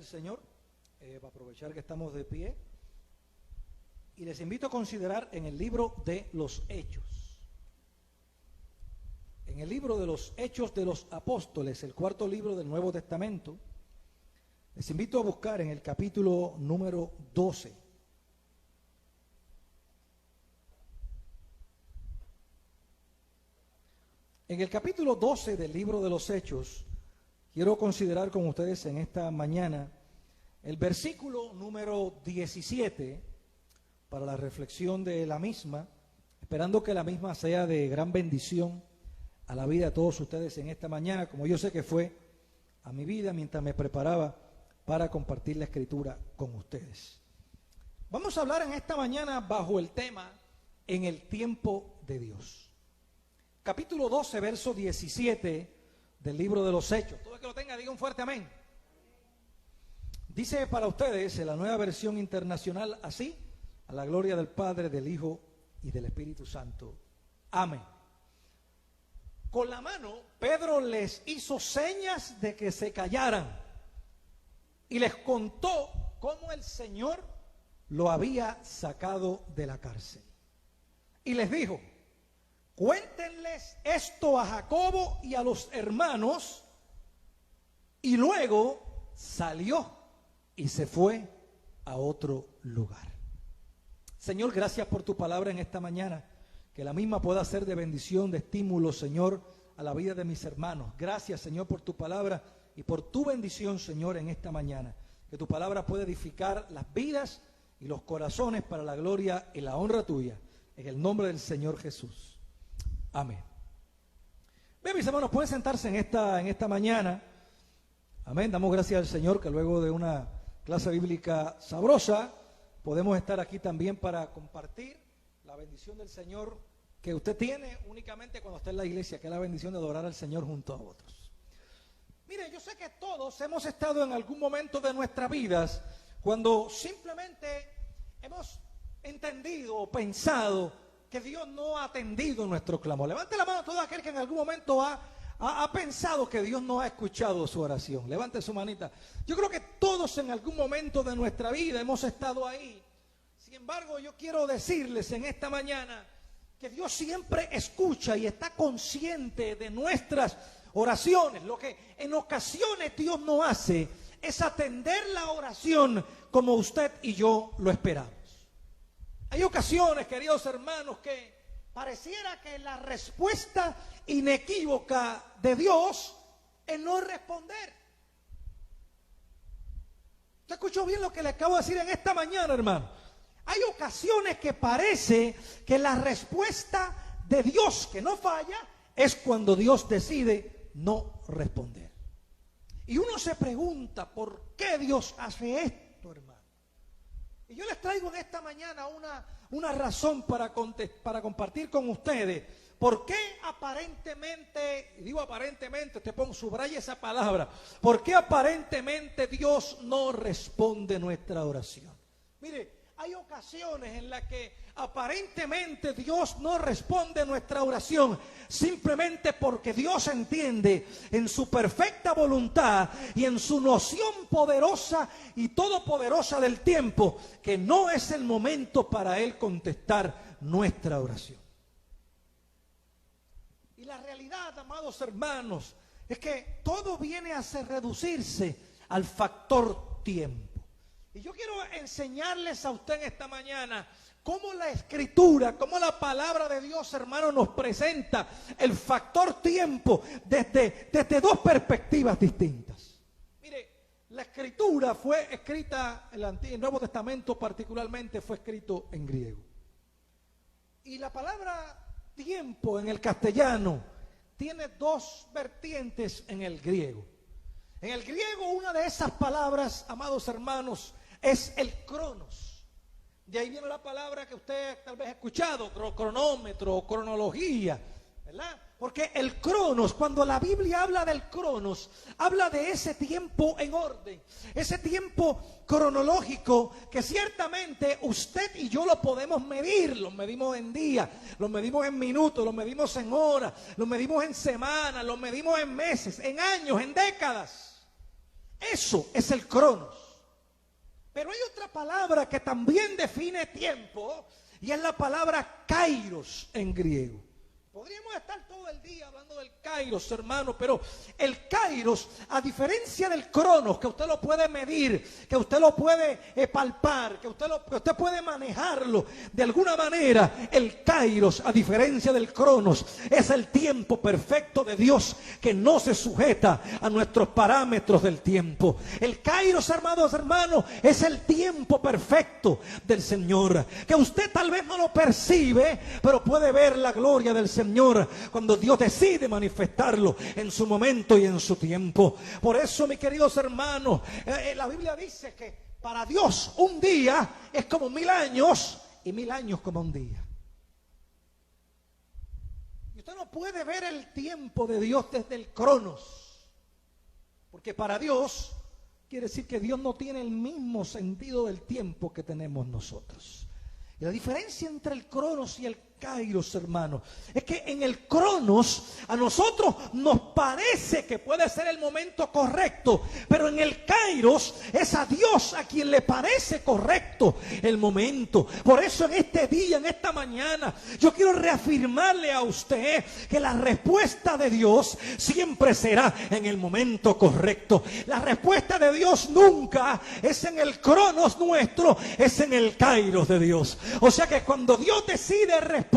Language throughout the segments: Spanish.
del Señor, para aprovechar que estamos de pie, y les invito a considerar en el libro de los Hechos. En el libro de los Hechos de los Apóstoles, el cuarto libro del Nuevo Testamento, les invito a buscar en el capítulo número 12. En el capítulo 12 del libro de los Hechos, quiero considerar con ustedes en esta mañana el versículo número 17 para la reflexión de la misma, esperando que la misma sea de gran bendición a la vida de todos ustedes en esta mañana, como yo sé que fue a mi vida mientras me preparaba para compartir la Escritura con ustedes. Vamos a hablar en esta mañana bajo el tema En el tiempo de Dios. Capítulo 12, verso 17 del libro de los Hechos. Todo el que lo tenga, diga un fuerte amén. Dice para ustedes en la Nueva Versión Internacional así: a la gloria del Padre, del Hijo y del Espíritu Santo. Amén. Con la mano, Pedro les hizo señas de que se callaran y les contó cómo el Señor lo había sacado de la cárcel. Y les dijo: cuéntenles esto a Jacobo y a los hermanos. Y luego salió y se fue a otro lugar. Señor, gracias por tu palabra en esta mañana, que la misma pueda ser de bendición, de estímulo, Señor, a la vida de mis hermanos. Gracias, Señor, por tu palabra y por tu bendición, Señor, en esta mañana. Que tu palabra pueda edificar las vidas y los corazones para la gloria y la honra tuya, en el nombre del Señor Jesús. Amén. Bien, mis hermanos, pueden sentarse en esta mañana. Amén. Damos gracias al Señor que luego de una clase bíblica sabrosa podemos estar aquí también para compartir la bendición del Señor que usted tiene únicamente cuando está en la iglesia, que es la bendición de adorar al Señor junto a otros. Mire, yo sé que todos hemos estado en algún momento de nuestras vidas cuando simplemente hemos entendido o pensado que Dios no ha atendido nuestro clamor. Levante la mano todo aquel que en algún momento ha pensado que Dios no ha escuchado su oración. Levante su manita. Yo creo que todos en algún momento de nuestra vida hemos estado ahí. Sin embargo, yo quiero decirles en esta mañana que Dios siempre escucha y está consciente de nuestras oraciones. Lo que en ocasiones Dios no hace es atender la oración como usted y yo lo esperamos. Hay ocasiones, queridos hermanos, que pareciera que la respuesta inequívoca de Dios es no responder. ¿Usted escuchó bien lo que le acabo de decir en esta mañana, hermano? Hay ocasiones que parece que la respuesta de Dios, que no falla, es cuando Dios decide no responder. Y uno se pregunta, ¿por qué Dios hace esto, hermano? Y yo les traigo en esta mañana una razón para compartir con ustedes. ¿Por qué aparentemente, y digo aparentemente, te pongo, subraya esa palabra, por qué aparentemente Dios no responde nuestra oración? Mire, hay ocasiones en las que aparentemente Dios no responde nuestra oración simplemente porque Dios entiende en su perfecta voluntad y en su noción poderosa y todopoderosa del tiempo que no es el momento para Él contestar nuestra oración. Y la realidad, amados hermanos, es que todo viene a reducirse al factor tiempo. Y yo quiero enseñarles a usted en esta mañana cómo la Escritura, cómo la palabra de Dios, hermano, nos presenta el factor tiempo desde dos perspectivas distintas. Mire, la Escritura fue escrita, el Nuevo Testamento particularmente fue escrito en griego. Y la palabra tiempo en el castellano tiene dos vertientes en el griego. En el griego, una de esas palabras, amados hermanos, es el cronos. De ahí viene la palabra que usted tal vez ha escuchado, cronómetro o cronología, ¿verdad? Porque el cronos, cuando la Biblia habla del cronos, habla de ese tiempo en orden, ese tiempo cronológico que ciertamente usted y yo lo podemos medir. Lo medimos en días, lo medimos en minutos, lo medimos en horas, lo medimos en semanas, lo medimos en meses, en años, en décadas. Eso es el cronos. Pero hay otra palabra que también define tiempo y es la palabra kairos en griego. Podríamos estar todo el día hablando del kairos, hermano, pero el kairos, a diferencia del cronos, que usted lo puede medir, que usted lo puede palpar, que usted puede manejarlo de alguna manera, el kairos, a diferencia del cronos, es el tiempo perfecto de Dios que no se sujeta a nuestros parámetros del tiempo. El kairos, hermanos, es el tiempo perfecto del Señor, que usted tal vez no lo percibe, pero puede ver la gloria del Señor cuando Dios decide manifestarlo en su momento y en su tiempo. Por eso, mis queridos hermanos, la Biblia dice que para Dios un día es como 1000 años y 1000 años como un día. Y usted no puede ver el tiempo de Dios desde el cronos, porque para Dios quiere decir que Dios no tiene el mismo sentido del tiempo que tenemos nosotros. Y la diferencia entre el cronos y el kairos, hermano, es que en el cronos a nosotros nos parece que puede ser el momento correcto, pero en el kairos es a Dios a quien le parece correcto el momento. Por eso en este día, en esta mañana, yo quiero reafirmarle a usted que la respuesta de Dios siempre será en el momento correcto. La respuesta de Dios nunca es en el cronos nuestro, es en el kairos de Dios. O sea que cuando Dios decide responder,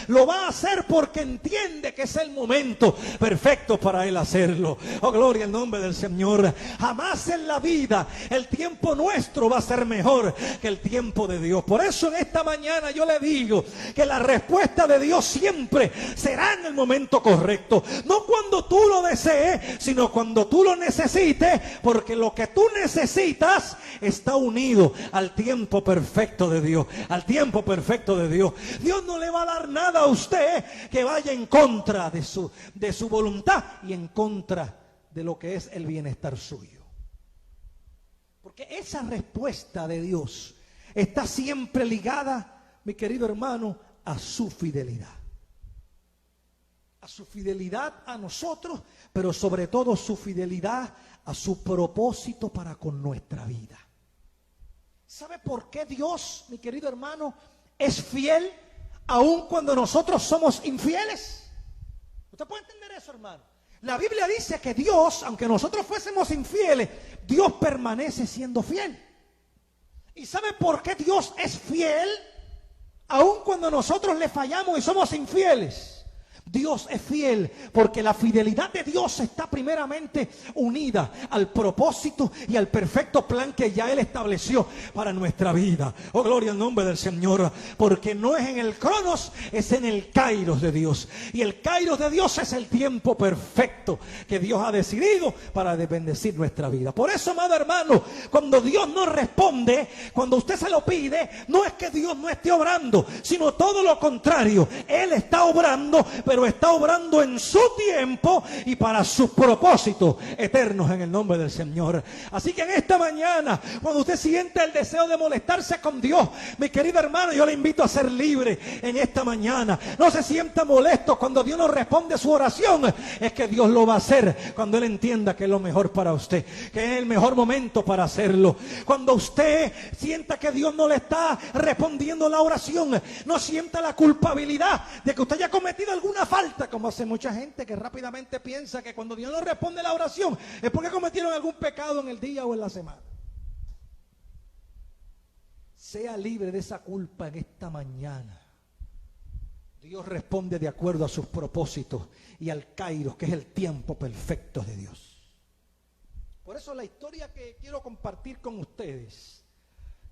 lo va a hacer porque entiende que es el momento perfecto para él hacerlo. Oh, gloria al nombre del Señor. Jamás en la vida el tiempo nuestro va a ser mejor que el tiempo de Dios. Por eso en esta mañana yo le digo que la respuesta de Dios siempre será en el momento correcto. No cuando tú lo desees, sino cuando tú lo necesites, porque lo que tú necesitas está unido al tiempo perfecto de Dios. Al tiempo perfecto de Dios. Dios no le va a dar nada a usted que vaya en contra de su voluntad y en contra de lo que es el bienestar suyo. Porque esa respuesta de Dios está siempre ligada, mi querido hermano, a su fidelidad. A su fidelidad a nosotros, pero sobre todo su fidelidad a su propósito para con nuestra vida. ¿Sabe por qué Dios, mi querido hermano, es fiel aun cuando nosotros somos infieles? ¿Usted puede entender eso, hermano? La Biblia dice que Dios, aunque nosotros fuésemos infieles, Dios permanece siendo fiel. ¿Y sabe por qué Dios es fiel aun cuando nosotros le fallamos y somos infieles? Dios es fiel porque la fidelidad de Dios está primeramente unida al propósito y al perfecto plan que ya Él estableció para nuestra vida. Oh, gloria al nombre del Señor. Porque no es en el cronos, es en el kairos de Dios. Y el kairos de Dios es el tiempo perfecto que Dios ha decidido para bendecir nuestra vida. Por eso, amado hermano, cuando Dios nos responde, cuando usted se lo pide, no es que Dios no esté obrando, sino todo lo contrario. Él está obrando, pero está obrando en su tiempo y para sus propósitos eternos en el nombre del Señor. Así que en esta mañana, cuando usted siente el deseo de molestarse con Dios, mi querido hermano, yo le invito a ser libre en esta mañana. No se sienta molesto cuando Dios no responde su oración. Es que Dios lo va a hacer cuando Él entienda que es lo mejor para usted, que es el mejor momento para hacerlo. Cuando usted sienta que Dios no le está respondiendo la oración, no sienta la culpabilidad de que usted haya cometido alguna falta, como hace mucha gente que rápidamente piensa que cuando Dios no responde la oración es porque cometieron algún pecado en el día o en la semana. Sea libre de esa culpa en esta mañana. Dios responde de acuerdo a sus propósitos y al kairos, que es el tiempo perfecto de Dios. Por eso la historia que quiero compartir con ustedes,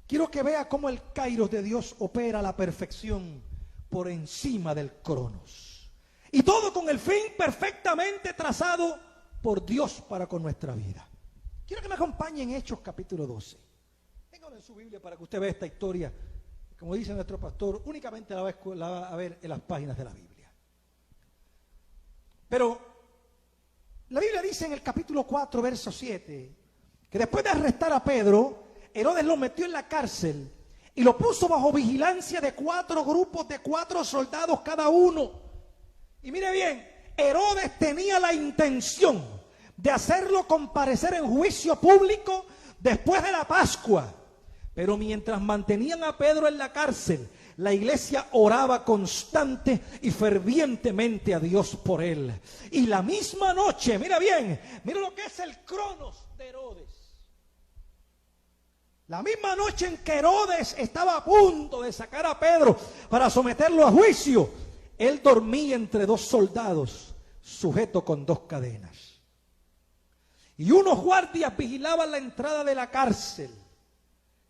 quiero que vea cómo el kairos de Dios opera a la perfección por encima del cronos. Y todo con el fin perfectamente trazado por Dios para con nuestra vida. Quiero que me acompañe en Hechos capítulo 12. Ténganlo en su Biblia para que usted vea esta historia. Como dice nuestro pastor, únicamente la va a ver en las páginas de la Biblia. Pero la Biblia dice en el capítulo 4, verso 7, que después de arrestar a Pedro, Herodes lo metió en la cárcel y lo puso bajo vigilancia de 4 grupos de 4 soldados cada uno. Y mire bien, Herodes tenía la intención de hacerlo comparecer en juicio público después de la Pascua. Pero mientras mantenían a Pedro en la cárcel, la iglesia oraba constante y fervientemente a Dios por él. Y la misma noche, mira bien, mira lo que es el cronos de Herodes. La misma noche en que Herodes estaba a punto de sacar a Pedro para someterlo a juicio, él dormía entre dos soldados, sujeto con dos cadenas. Y unos guardias vigilaban la entrada de la cárcel.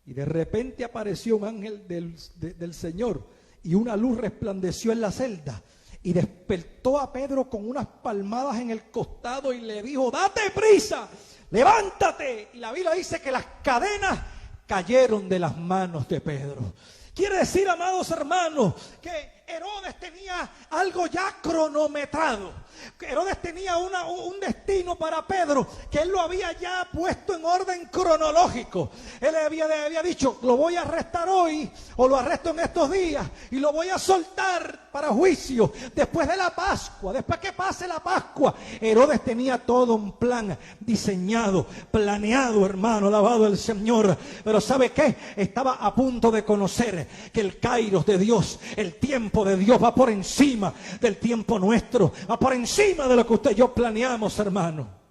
Y de repente apareció un ángel del Señor y una luz resplandeció en la celda y despertó a Pedro con unas palmadas en el costado y le dijo: date prisa, levántate. Y la Biblia dice que las cadenas cayeron de las manos de Pedro. Quiere decir, amados hermanos, que Herodes tenía algo ya cronometrado. Herodes tenía un destino para Pedro, que él lo había ya puesto en orden cronológico. Él había dicho: lo voy a arrestar hoy, o lo arresto en estos días, y lo voy a soltar para juicio después de la Pascua, después que pase la Pascua. Herodes tenía todo un plan diseñado, planeado, hermano, alabado el Señor. Pero ¿sabe qué? Estaba a punto de conocer que el kairos de Dios, el tiempo de Dios, va por encima del tiempo nuestro, va por encima de lo que usted y yo planeamos, hermano.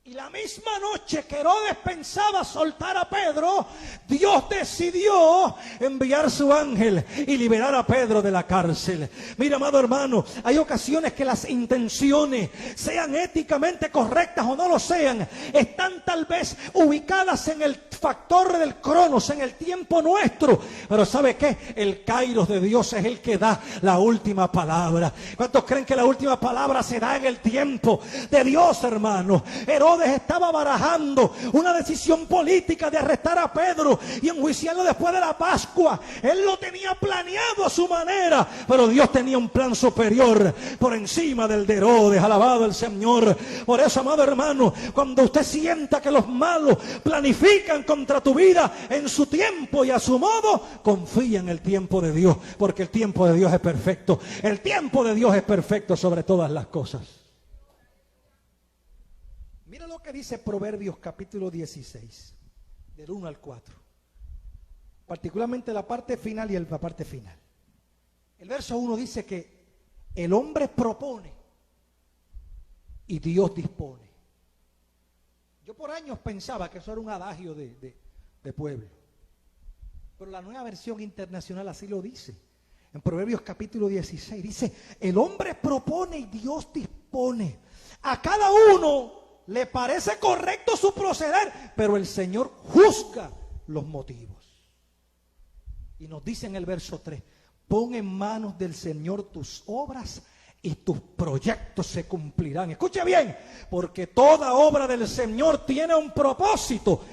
Y la misma noche que Herodes pensaba soltar a Pedro, Dios decidió enviar su ángel y liberar a Pedro de la cárcel. Mira, amado hermano, hay ocasiones que las intenciones, sean éticamente correctas o no lo sean, están tal vez ubicadas en el factor del cronos, en el tiempo nuestro. Pero ¿sabe qué? El kairos de Dios es el que da la última palabra. ¿Cuántos creen que la última palabra se da en el tiempo de Dios, hermano? Herodes estaba barajando una decisión política de arrestar a Pedro y enjuiciarlo después de la Pascua. Él lo tenía planeado a su manera, pero Dios tenía un plan superior por encima del de Herodes. Alabado el Señor. Por eso, amado hermano, cuando usted sienta que los malos planifican contra tu vida en su tiempo y a su modo, confía en el tiempo de Dios, porque el tiempo de Dios es perfecto. El tiempo de Dios es perfecto sobre todas las cosas. Mira lo que dice Proverbios capítulo 16, del 1 al 4. Particularmente la parte final y la parte final. El verso 1 dice que el hombre propone y Dios dispone. Yo por años pensaba que eso era un adagio de pueblo. Pero la Nueva Versión Internacional así lo dice. En Proverbios capítulo 16 dice: el hombre propone y Dios dispone. A cada uno le parece correcto su proceder, pero el Señor juzga los motivos. Y nos dice en el verso 3: pon en manos del Señor tus obras y tus proyectos se cumplirán. Escuche bien, porque toda obra del Señor tiene un propósito.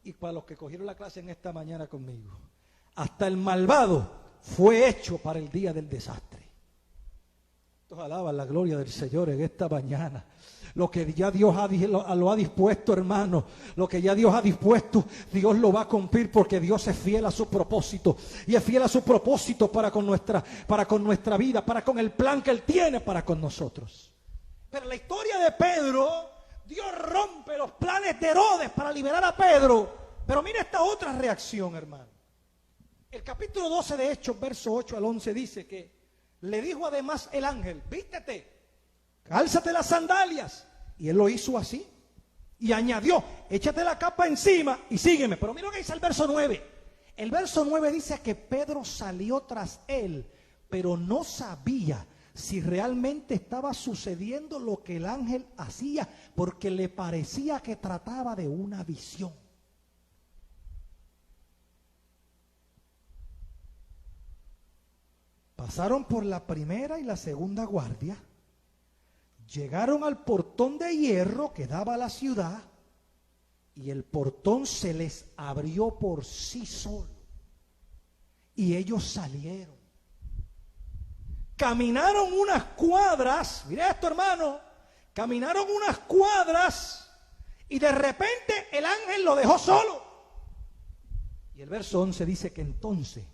Y para los que cogieron la clase en esta mañana conmigo, hasta el malvado fue hecho para el día del desastre. Todos alaban la gloria del Señor en esta mañana. Lo que ya Dios lo ha dispuesto, hermano, lo que ya Dios ha dispuesto, Dios lo va a cumplir, porque Dios es fiel a su propósito. Y es fiel a su propósito para con nuestra vida, para con el plan que Él tiene para con nosotros. Pero la historia de Pedro, Dios rompe los planes de Herodes para liberar a Pedro. Pero mira esta otra reacción, hermano. El capítulo 12 de Hechos, verso 8 al 11, dice que le dijo además el ángel: vístete, cálzate las sandalias. Y él lo hizo así. Y añadió: échate la capa encima y sígueme. Pero mira lo que dice el verso 9. El verso 9 dice que Pedro salió tras él, pero no sabía si realmente estaba sucediendo lo que el ángel hacía, porque le parecía que trataba de una visión. Pasaron por la primera y la segunda guardia. Llegaron al portón de hierro que daba a la ciudad, y el portón se les abrió por sí solo. Y ellos salieron. Caminaron unas cuadras, mira esto, hermano, caminaron unas cuadras y de repente el ángel lo dejó solo. Y el verso 11 dice que entonces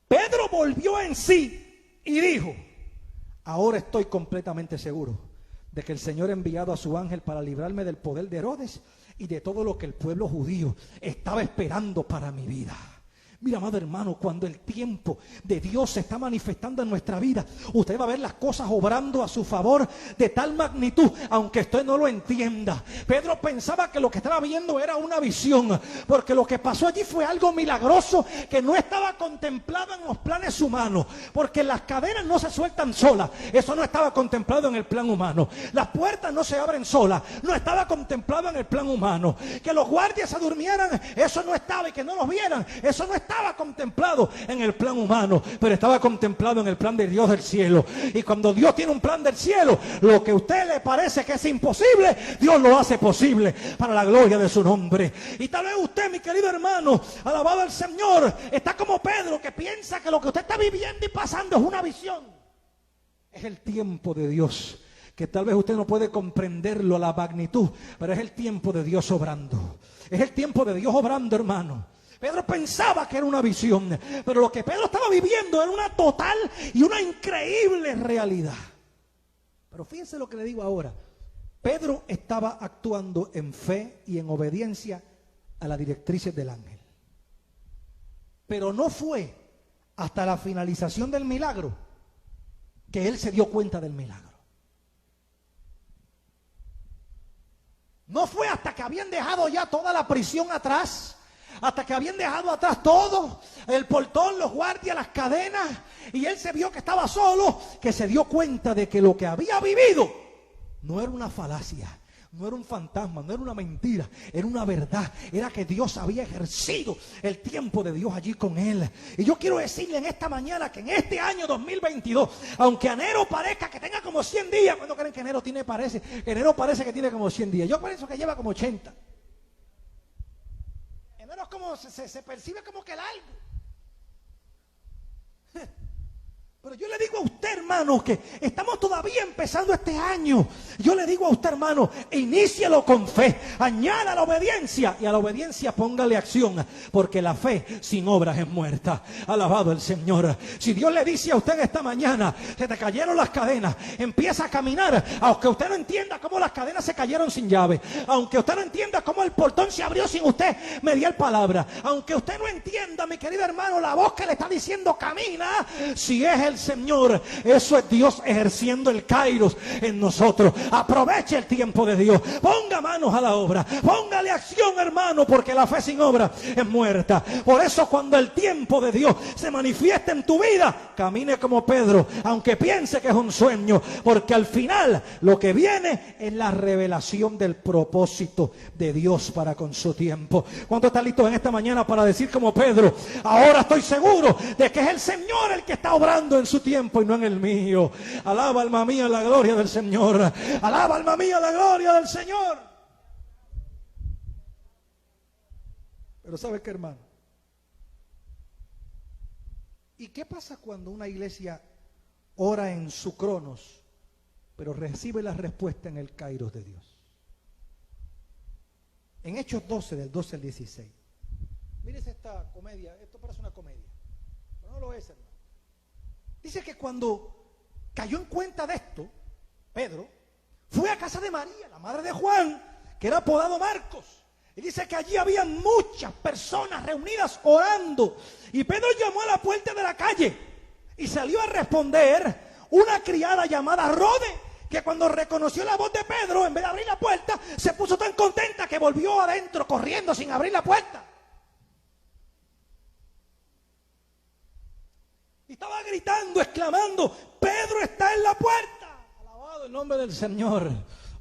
Pedro volvió en sí y dijo: ahora estoy completamente seguro de que el Señor ha enviado a su ángel para librarme del poder de Herodes y de todo lo que el pueblo judío estaba esperando para mi vida. Mira, amado hermano, cuando el tiempo de Dios se está manifestando en nuestra vida, usted va a ver las cosas obrando a su favor de tal magnitud, aunque usted no lo entienda. Pedro pensaba que lo que estaba viendo era una visión, porque lo que pasó allí fue algo milagroso que no estaba contemplado en los planes humanos, porque las cadenas no se sueltan solas, eso no estaba contemplado en el plan humano. Las puertas no se abren solas, no estaba contemplado en el plan humano. Que los guardias se durmieran, eso no estaba, y que no los vieran, eso no estaba contemplado en el plan humano, pero estaba contemplado en el plan de Dios del cielo. Y cuando Dios tiene un plan del cielo, lo que a usted le parece que es imposible, Dios lo hace posible para la gloria de su nombre. Y tal vez usted, mi querido hermano, alabado al Señor, está como Pedro, que piensa que lo que usted está viviendo y pasando es una visión. Es el tiempo de Dios, que tal vez usted no puede comprenderlo a la magnitud, pero es el tiempo de Dios obrando. Es el tiempo de Dios obrando, hermano. Pedro pensaba que era una visión, pero lo que Pedro estaba viviendo era una total y una increíble realidad. Pero fíjense lo que le digo ahora. Pedro estaba actuando en fe y en obediencia a las directrices del ángel. Pero no fue hasta la finalización del milagro que él se dio cuenta del milagro. No fue hasta que habían dejado ya toda la prisión atrás, hasta que habían dejado atrás todo, el portón, los guardias, las cadenas, y él se vio que estaba solo, que se dio cuenta de que lo que había vivido no era una falacia, no era un fantasma, no era una mentira, era una verdad. Era que Dios había ejercido el tiempo de Dios allí con él. Y yo quiero decirle en esta mañana que en este año 2022, aunque enero parezca que tenga como 100 días, ¿cuándo creen que enero parece que tiene como 100 días? Yo pienso que lleva como 80. Enero es como, se percibe como que largo. Pero yo le digo a usted, hermano, que estamos todavía empezando este año. Yo le digo a usted, hermano, inícielo con fe, añada la obediencia, y a la obediencia póngale acción, porque la fe sin obras es muerta. Alabado el Señor. Si Dios le dice a usted esta mañana, se te cayeron las cadenas, empieza a caminar, aunque usted no entienda cómo las cadenas se cayeron sin llave, aunque usted no entienda cómo el portón se abrió sin usted mediar palabra, aunque usted no entienda, mi querido hermano, la voz que le está diciendo camina, si es el Señor, eso es Dios ejerciendo el Kairos en nosotros. Aproveche el tiempo de Dios, ponga manos a la obra, póngale acción, hermano, porque la fe sin obra es muerta. Por eso cuando el tiempo de Dios se manifieste en tu vida, camine como Pedro, aunque piense que es un sueño, porque al final lo que viene es la revelación del propósito de Dios para con su tiempo. ¿Cuántos están listos en esta mañana para decir como Pedro, ahora estoy seguro de que es el Señor el que está obrando en su tiempo y no en el mío? Alaba, alma mía, la gloria del Señor. Alaba, alma mía, la gloria del Señor. Pero ¿sabe qué, hermano? ¿Y qué pasa cuando una iglesia ora en su cronos, pero recibe la respuesta en el Kairos de Dios? En Hechos 12, del 12 al 16. Mírese esta comedia, esto parece una comedia, pero no lo es, hermano. Dice que cuando cayó en cuenta de esto, Pedro fue a casa de María, la madre de Juan, que era apodado Marcos. Y dice que allí había muchas personas reunidas orando. Y Pedro llamó a la puerta de la calle y salió a responder una criada llamada Rode, que cuando reconoció la voz de Pedro, en vez de abrir la puerta, se puso tan contenta que volvió adentro corriendo sin abrir la puerta. Y estaba gritando, exclamando, Pedro está en la puerta. Alabado el nombre del Señor.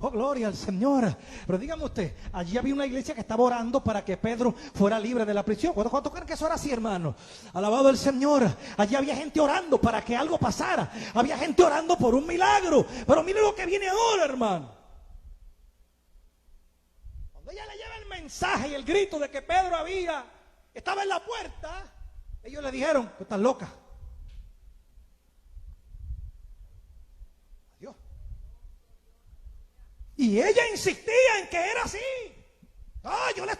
Oh, gloria al Señor. Pero dígame usted, allí había una iglesia que estaba orando para que Pedro fuera libre de la prisión. ¿Cuántos creen que eso era así, hermano? Alabado el Señor. Allí había gente orando para que algo pasara. Había gente orando por un milagro. Pero mire lo que viene ahora, hermano. Cuando ella le lleva el mensaje y el grito de que Pedro estaba en la puerta, ellos le dijeron, tú estás loca. Y ella insistía en que era así. No,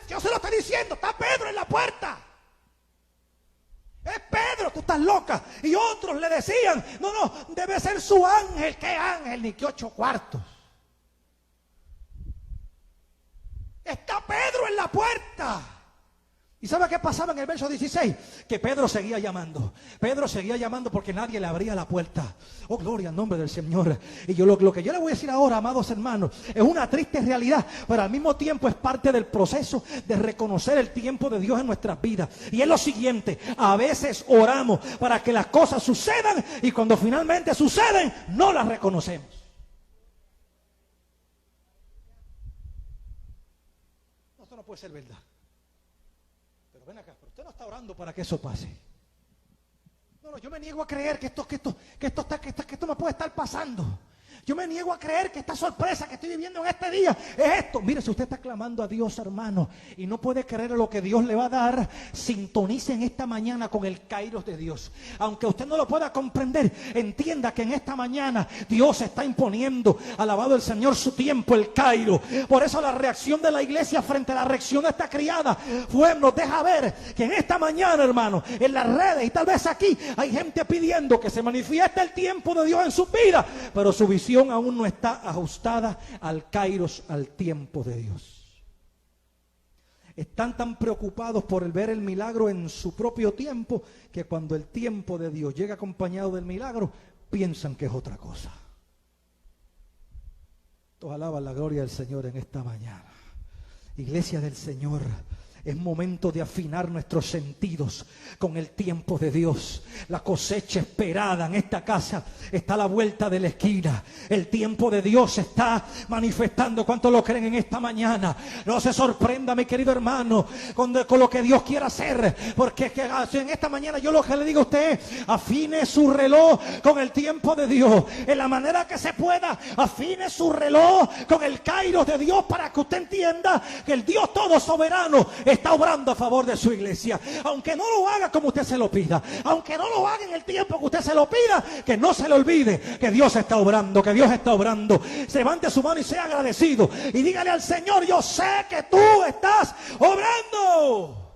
yo se lo estoy diciendo, está Pedro en la puerta. Es Pedro, tú estás loca. Y otros le decían, no, debe ser su ángel. ¿Qué ángel? Ni qué 8 cuartos. Está Pedro en la puerta. ¿Y sabe qué pasaba en el verso 16? Que Pedro seguía llamando. Pedro seguía llamando porque nadie le abría la puerta. Oh, gloria al nombre del Señor. Y yo lo que yo le voy a decir ahora, amados hermanos, es una triste realidad, pero al mismo tiempo es parte del proceso de reconocer el tiempo de Dios en nuestras vidas. Y es lo siguiente: a veces oramos para que las cosas sucedan y cuando finalmente suceden, no las reconocemos. Esto no puede ser verdad. Ven acá, pero usted no está orando para que eso pase. No, yo me niego a creer que esto me puede estar pasando. Yo me niego a creer que esta sorpresa que estoy viviendo en este día es esto. Mire, si usted está clamando a Dios, hermano, y no puede creer en lo que Dios le va a dar, sintonice en esta mañana con el Kairos de Dios. Aunque usted no lo pueda comprender, entienda que en esta mañana Dios está imponiendo, alabado el Señor, su tiempo, el Kairos. Por eso la reacción de la iglesia frente a la reacción de esta criada nos deja ver que en esta mañana, hermano, en las redes y tal vez aquí, hay gente pidiendo que se manifieste el tiempo de Dios en su vida, pero su visión aún no está ajustada al Kairos, al tiempo de Dios. Están tan preocupados por ver el milagro en su propio tiempo que cuando el tiempo de Dios llega acompañado del milagro, piensan que es otra cosa. Todos alaban la gloria del Señor en esta mañana. Iglesia del Señor, es momento de afinar nuestros sentidos con el tiempo de Dios. La cosecha esperada en esta casa está a la vuelta de la esquina. El tiempo de Dios se está manifestando. ¿Cuántos lo creen en esta mañana? No se sorprenda, mi querido hermano, con lo que Dios quiera hacer, porque en esta mañana yo lo que le digo a usted es: afine su reloj con el tiempo de Dios. En la manera que se pueda, afine su reloj con el Kairos de Dios, para que usted entienda que el Dios todo soberano está obrando a favor de su iglesia. Aunque no lo haga como usted se lo pida, aunque no lo haga en el tiempo que usted se lo pida, que no se le olvide que Dios está obrando, que Dios está obrando. Se levante su mano y sea agradecido y dígale al Señor: yo sé que tú estás obrando.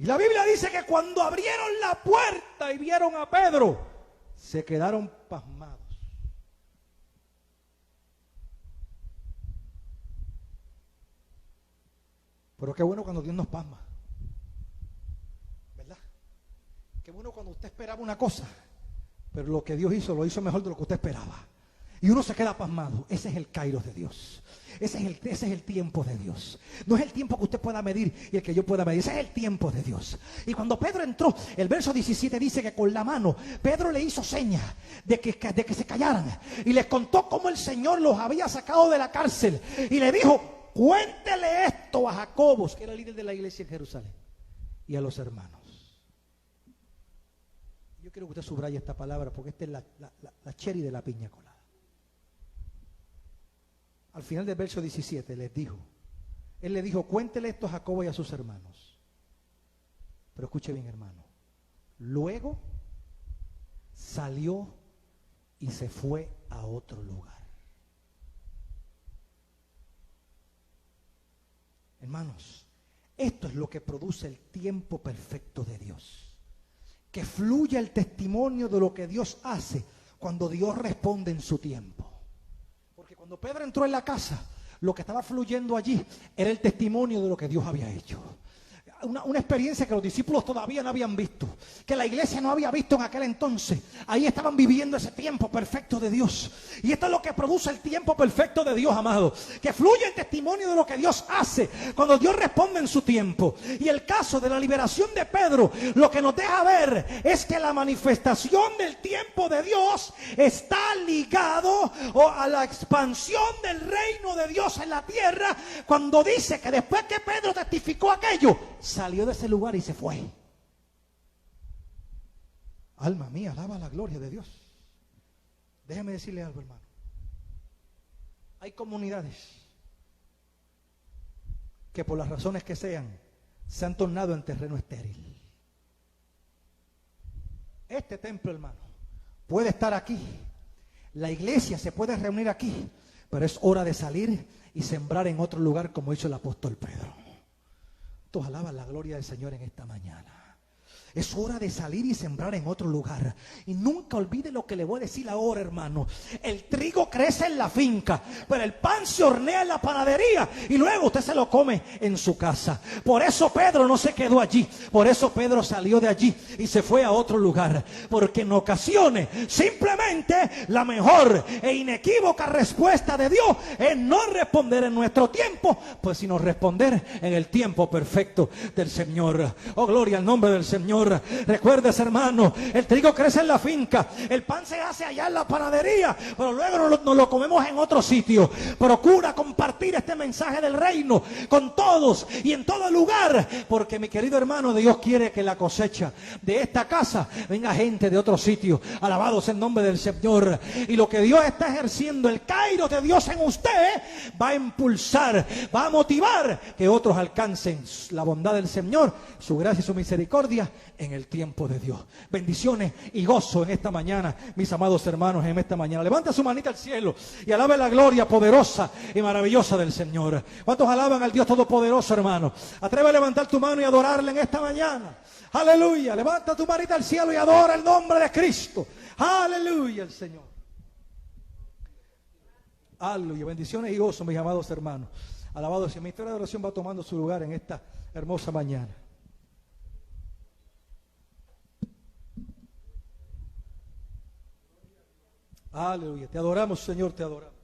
Y la Biblia dice que cuando abrieron la puerta y vieron a Pedro, se quedaron pasmados. Pero qué bueno cuando Dios nos pasma, ¿verdad? Qué bueno cuando usted esperaba una cosa, pero lo que Dios hizo, lo hizo mejor de lo que usted esperaba. Y uno se queda pasmado. Ese es el Kairos de Dios. Ese es el tiempo de Dios. No es el tiempo que usted pueda medir y el que yo pueda medir. Ese es el tiempo de Dios. Y cuando Pedro entró, el verso 17 dice que con la mano Pedro le hizo señas de que se callaran. Y les contó cómo el Señor los había sacado de la cárcel. Y le dijo: cuéntele esto a Jacobo, que era el líder de la iglesia en Jerusalén, y a los hermanos. Yo quiero que usted subraye esta palabra, porque esta es la cherry de la piña colada. Al final del verso 17 él le dijo: cuéntele esto a Jacobo y a sus hermanos. Pero escuche bien, hermano. Luego salió y se fue a otro lugar. Hermanos, esto es lo que produce el tiempo perfecto de Dios. Que fluya el testimonio de lo que Dios hace cuando Dios responde en su tiempo. Porque cuando Pedro entró en la casa, lo que estaba fluyendo allí era el testimonio de lo que Dios había hecho. Una experiencia que los discípulos todavía no habían visto, que la iglesia no había visto en aquel entonces. Ahí estaban viviendo ese tiempo perfecto de Dios. Y esto es lo que produce el tiempo perfecto de Dios, amado. Que fluye el testimonio de lo que Dios hace cuando Dios responde en su tiempo. Y el caso de la liberación de Pedro, lo que nos deja ver es que la manifestación del tiempo de Dios está ligado a la expansión del reino de Dios en la tierra, cuando dice que después que Pedro testificó aquello, salió de ese lugar y se fue. Alma mía, alaba la gloria de Dios. Déjeme decirle algo, hermano. Hay comunidades que por las razones que sean se han tornado en terreno estéril. Este templo, hermano, puede estar aquí. La iglesia se puede reunir aquí, pero es hora de salir y sembrar en otro lugar, como hizo el apóstol Pedro. Todos alaban la gloria del Señor en esta mañana. Es hora de salir y sembrar en otro lugar. Y nunca olvide lo que le voy a decir ahora, hermano. El trigo crece en la finca, pero el pan se hornea en la panadería y luego usted se lo come en su casa. Por eso Pedro no se quedó allí. Por eso Pedro salió de allí y se fue a otro lugar. Porque en ocasiones simplemente la mejor e inequívoca respuesta de Dios es no responder en nuestro tiempo, pues sino responder en el tiempo perfecto del Señor. Oh, gloria al nombre del Señor. Recuerdes, hermano, el trigo crece en la finca, el pan se hace allá en la panadería, pero luego nos lo comemos en otro sitio. Procura compartir este mensaje del reino con todos y en todo lugar, porque mi querido hermano, Dios quiere que la cosecha de esta casa venga gente de otro sitio. Alabados el nombre del Señor. Y lo que Dios está ejerciendo, el Kairos de Dios en usted, va a impulsar, va a motivar que otros alcancen la bondad del Señor, su gracia y su misericordia en el tiempo de Dios. Bendiciones y gozo en esta mañana, mis amados hermanos, en esta mañana. Levanta su manita al cielo y alabe la gloria poderosa y maravillosa del Señor. ¿Cuántos alaban al Dios Todopoderoso, hermano? Atreve a levantar tu mano y adorarle en esta mañana. Aleluya. Levanta tu manita al cielo y adora el nombre de Cristo. Aleluya, el Señor. Aleluya. Bendiciones y gozo, mis amados hermanos. Alabado sea. Mi historia de oración va tomando su lugar en esta hermosa mañana. Aleluya. Te adoramos, Señor, te adoramos.